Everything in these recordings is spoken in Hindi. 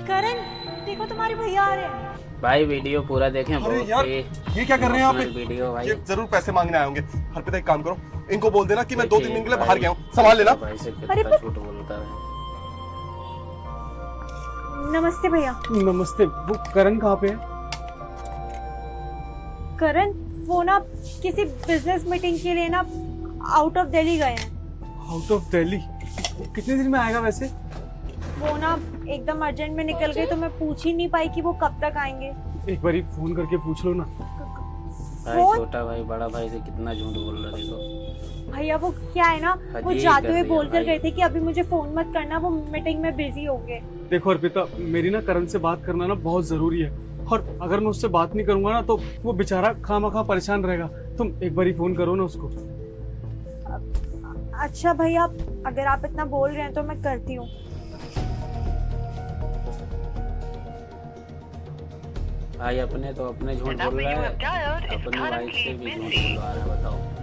करण, देखो तुम्हारे भैया आ रहे हैं। भाई वीडियो पूरा देखें। अरे यार, ये क्या कर रहे हैं यहाँ पे? वीडियो भाई, ये जरूर पैसे मांगने आए होंगे। हरप्रीत, एक काम करो, इनको बोल देना कि मैं 2-3 दिन के लिए भाई, बाहर गया हूँ, संभाल लेना। भाई से अरे कितना झूठ बोलता है। नमस्ते भैया। नमस्ते। वो करण कहाँ पे है? करण, वो ना किसी बिजनेस मीटिंग के लिए ना आउट ऑफ दिल्ली गए हैं। Out of Delhi? कितने दिन में आएगा वैसे? वो ना एकदम अर्जेंट में निकल गए, तो मैं पूछ ही नहीं पाई कि वो कब तक आएंगे। एक बारी फोन करके पूछ लो ना। भाई फोन? छोटा भाई बड़ा भाई से कितना झूठ बोल रहा है देखो। भैया वो क्या है ना, वो अजीब जाते कर हुए दिया बोल कर भाई। गए थे कि अभी मुझे फोन मत करना, वो मीटिंग में बिजी हो गए। देखो अर्पिता, मेरी ना करण से बात करना ना बहुत जरूरी है, और अगर मैं उससे बात नहीं करूंगा ना तो वो बेचारा खामखा परेशान रहेगा। तुम एक बारी फोन करो ना उसको। अच्छा भैया, अगर आप इतना बोल रहे हैं तो मैं करती हूँ। भाई अपने तो अपने झूठ बोल रहा है, अपने वाइफ से भी झूठ बोलवा रहा है। बताओ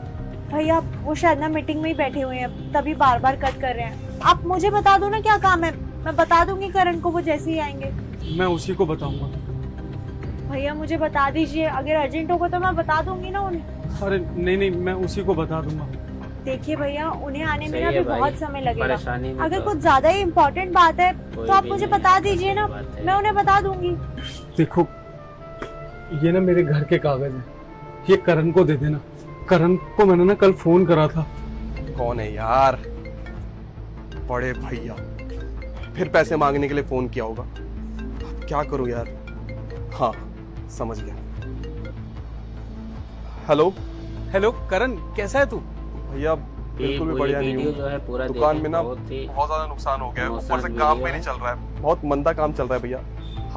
भैया वो शायद ना मीटिंग में ही बैठे हुए हैं, तभी बार बार कट कर रहे हैं। आप मुझे बता दो ना क्या काम है, मैं बता दूंगी करण को, वो जैसे ही आएंगे। मैं उसी को बताऊंगा। भैया मुझे बता दीजिए, अगर अर्जेंट होगा तो मैं बता दूंगी ना उन्हें। अरे नहीं नहीं, मैं उसी को बता दूंगा। देखिए भैया, उन्हें आने में सही ना है अभी भाई, बहुत समय लगेगा। परेशानी में अगर तो कुछ ज्यादा ही इम्पोर्टेंट बात है कोई तो आप भी मुझे नहीं बता है, दीजिए ना, बात है। मैं उन्हें बता दूंगी। देखो, ये ना मेरे घर के कागज है, ये करण को दे देना। करण को मैंने ना कल फोन करा था। कौन है यार? बड़े भैया, फिर पैसे मांगने के लिए फोन किया होगा। अब क्या करूं यार? हाँ, समझ गया। हेलो हेलो करण, कैसा है तू? भैया, बिल्कुल भी बढ़िया नहीं वीडियो हूँ। जो है पूरा दुकान देखें, में ना बहुत ही बहुत ज्यादा नुकसान हो गया है, ऊपर से नुकसान काम वीडियो भी नहीं है। चल रहा है, बहुत मंदा काम चल रहा है भैया।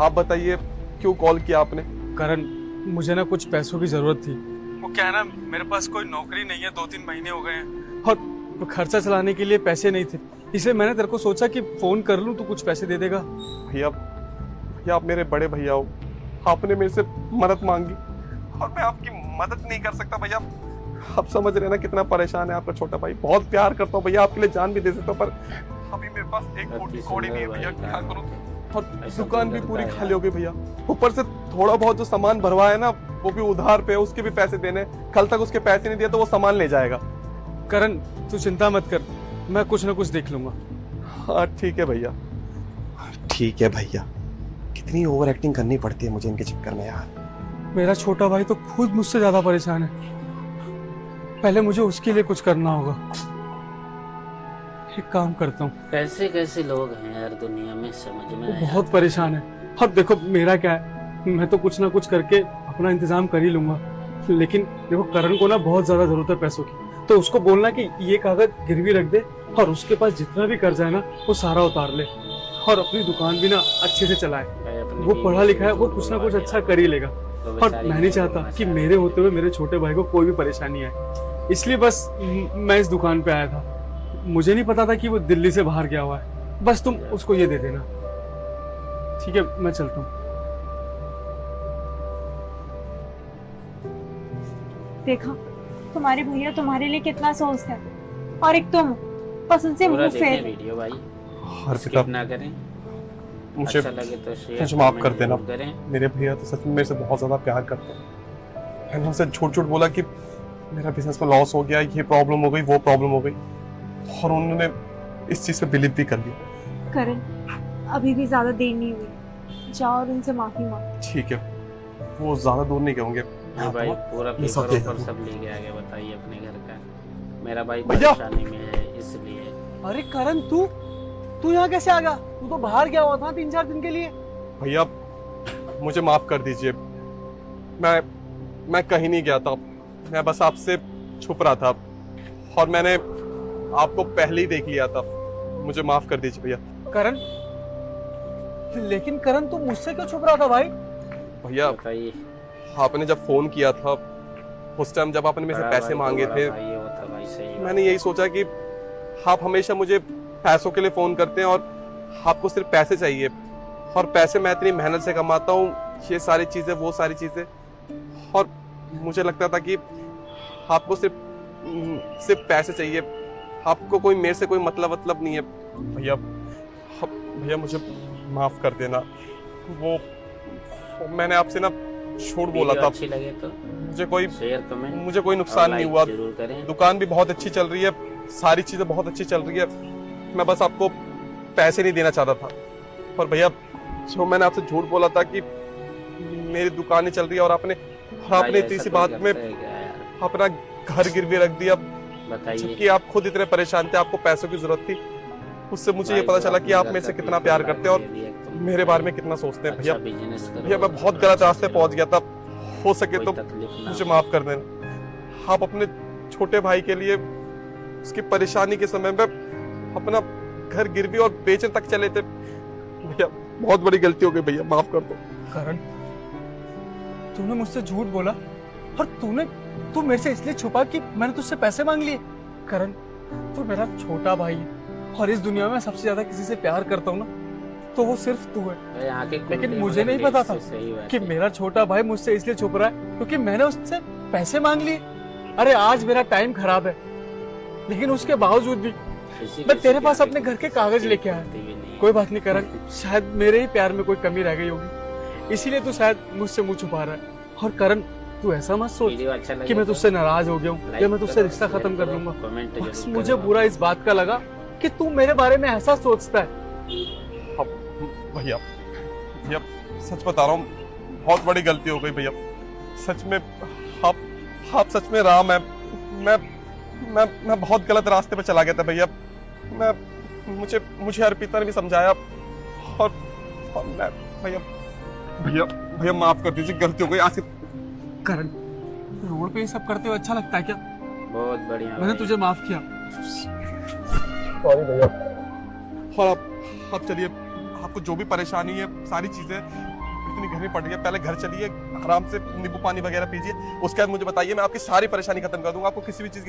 आप बताइए, क्यों कॉल किया आपने? करण, मुझे ना कुछ पैसों की जरूरत थी। वो क्या है ना, मेरे पास कोई नौकरी नहीं है, 2-3 महीने हो गए हैं, और खर्चा चलाने के लिए पैसे नहीं थे, इसलिए मैंने तेरे को सोचा कि फोन कर लूं, तो कुछ पैसे दे देगा। भैया, भैया आप मेरे बड़े भैया हो, आपने मेरे से मदद मांगी और मैं आपकी मदद नहीं कर सकता भैया। आप समझ रहे हैं ना कितना परेशान है आपका छोटा भाई। बहुत प्यार करता हूँ भैया, आपके लिए जान भी दे सकता हूँ, पर अभी मेरे पास एक मोटी कौड़ी नहीं है भैया, क्या करूँ? और ऐसा दुकान क्यों भी पूरी करता है खाली हो गई भैया, ऊपर से थोड़ा बहुत जो सामान भरवा है ना वो भी उधार पे है, उसके भी पैसे देने। कल तक उसके पैसे नहीं दिए तो वो सामान ले जाएगा। करण, तू चिंता मत कर, मैं कुछ ना कुछ देख लूंगा। हाँ ठीक है भैया, ठीक है भैया। कितनी ओवर एक्टिंग करनी पड़ती है मुझे इनके चक्कर में यार। मेरा छोटा भाई तो खुद मुझसे ज्यादा परेशान है, पहले मुझे उसके लिए कुछ करना होगा। एक काम करता हूँ, कैसे कैसे लोग हैं यार दुनिया में, समझ में वो नहीं बहुत परेशान है। अब देखो मेरा क्या है, मैं तो कुछ ना कुछ करके अपना इंतजाम कर ही लूंगा, लेकिन देखो करण को ना बहुत ज्यादा जरूरत है पैसों की, तो उसको बोलना कि ये कागज गिरवी रख दे और उसके पास जितना भी कर्जा है ना वो सारा उतार ले, और अपनी दुकान भी ना अच्छे से चलाए। भाई, अपनी वो बीवी पढ़ा लिखा है, को वो कुछ ना कुछ बुलवा अच्छा दिया। कर ही लेगा। तो और बेचारी मैं नहीं को चाहता बोलना कि चाहिए। मेरे होते हुए मेरे छोटे भाई को कोई भी परेशानी आए, इसलिए बस मैं इस दुकान पे आया था। मुझे नहीं पता था कि वो दिल्ली से बाहर गया हुआ है, बस तुम उसको ये दे देना। ठीक है, मैं चलता हूँ। देखा, तुम्हारे भैया तुम्हारे लिए कितना सोचते हैं, और एक तुम बस उनसे पूरा मुंह देखें फेर। वीडियो भाई, हर्षिता, स्किप ना करें। मुझे अच्छा लगे तो शेयर मुझे माफ कर कमेंट देना। जरूर करें। मेरे भैया तो सच में मेरे से बहुत ज्यादा प्यार करते हैं। मैंने उनसे झूठ झूठ बोला कि मेरा बिजनेस में लॉस हो गया, ये प्रॉब्लम हो गई, वो प्रॉब्लम हो गई, और उन्होंने इस चीज पे बिलीव भी कर लिया। करण, अभी भी ज्यादा देर नहीं हुई, जाओ और उनसे माफी मांगो। ठीक है, वो ज्यादा दूर नहीं गएंगे। हाँ भाई, पूरा ये सब पेपर देख ऊपर लो। सब लेके आ गया। बताइए अपने घर का, मेरा भाई भैया! परेशानी में है इसलिए। अरे करण, तू यहाँ कैसे आ गया? तू तो बाहर गया हुआ था 3-4 दिन के लिए। भैया मुझे माफ कर दीजिए, मैं कहीं नहीं गया था, मैं बस आपसे छुप रहा था और मैंने आपको पहले ही देख लिया था। मुझे माफ कर दीजिए भैया। करण, लेकिन करण तू मुझसे क्यों छुप रहा था भाई? भैया बताइए, आपने जब फोन किया था उस टाइम जब आपने मेरे से बड़ा पैसे भाई तो मांगे बड़ा थे, भाई होता भाई, सही बात मैंने यही सोचा कि आप हमेशा मुझे पैसों के लिए फोन करते हैं और आपको सिर्फ पैसे चाहिए, और पैसे मैं इतनी मेहनत से कमाता हूँ, ये सारी चीजें वो सारी चीजें, और मुझे लगता था कि आपको सिर्फ पैसे चाहिए, आपको कोई मेरे से कोई मतलब नहीं है। भैया भैया माफ कर देना। वो मैंने आपसे ना झूठ बोला वीडियो था। अच्छी लगे तो शेयर कमेंट मुझे कोई नुकसान नहीं हुआ। जरूर करें। दुकान भी बहुत अच्छी चल रही है, सारी चीजें बहुत अच्छी चल रही है। मैं बस आपको पैसे नहीं देना चाहता था। पर भैया जो मैंने आपसे झूठ बोला था कि मेरी दुकान नहीं चल रही है और आपने भाई, इतनी ऐसा सी कोई बात में करता है क्या यार? अपना घर गिरवी रख दिया, बताइए। जबकि आप खुद इतने परेशान थे, आपको पैसों की जरूरत थी। उससे मुझे ये भाई, पता तो चला कि आप अपने मेरे से घर का कितना बिल्कुल प्यार करते हैं और दे दिया कि तुम मेरे बारे में कितना सोचते हैं। अच्छा भैया बिजनेस करो, भैया मैं बहुत गलत रास्ते पहुंच गया था। हो सके कोई तो तकलीफ ना मुझे हो। माफ कर देना। आप अपने छोटे भाई के लिए उसकी परेशानी के समय में अपना घर गिरवी और बेचने तक चले थे। भैया बहुत बड़ी गलती हो गई भैया, माफ कर दो। करण, तूने मुझसे झूठ बोला और तू मेरे से इसलिए छुपा कि मैंने तुझसे पैसे मांग लिए। करण, तू मेरा छोटा भाई है और इस दुनिया में सबसे ज्यादा किसी से प्यार करता हूँ ना तो वो सिर्फ तू है। भाई, आंखें खुल लेकिन गई, मुझे मगर नहीं पता देख था से सही बात कि है। मेरा छोटा भाई मुझसे इसलिए छुप रहा है क्योंकि मैंने उससे पैसे मांग लिए। अरे आज मेरा टाइम खराब है लेकिन उसके बावजूद भी मैं तेरे पास अपने घर के कागज लेके आया। कोई बात नहीं करण, शायद मेरे ही प्यार में कोई कमी रह गई होगी, इसीलिए तू शायद मुझसे मुंह छुपा रहा है। और करण, तू ऐसा मत सोच वीडियो अच्छा लगे कि मैं तो तुझसे नाराज हो गया हूँ या मैं तुझसे रिश्ता खत्म कर दूंगा। कमेंट बस जरूर मुझे करो। बुरा इस बात का लगा कि तू मेरे बारे में ऐसा सोचता है। अब भैया भैया सच बता रहा हूँ, बहुत बड़ी गलती हो गई भैया। सच में आप सच में राम है। मैं बहुत गलत रास्ते पे चला गया था भैया। मुझे अर्पिता ने भी समझाया और मैं भैया भैया भैया माफ कर दीजिए, गलती हो गई। आज से करण, रोड पे ये सब करते हुए अच्छा लगता है क्या? बहुत बढ़िया मैंने भाई। तुझे माफ किया। सॉरी भैया। और आप चलिए, आपको जो भी परेशानी है सारी चीजें इतनी घर में पड़ रही है, पहले घर चलिए, आराम से नींबू पानी वगैरह पीजिए, उसके बाद मुझे बताइए, मैं आपकी सारी परेशानी खत्म कर दूंगा। आपको किसी भी चीज की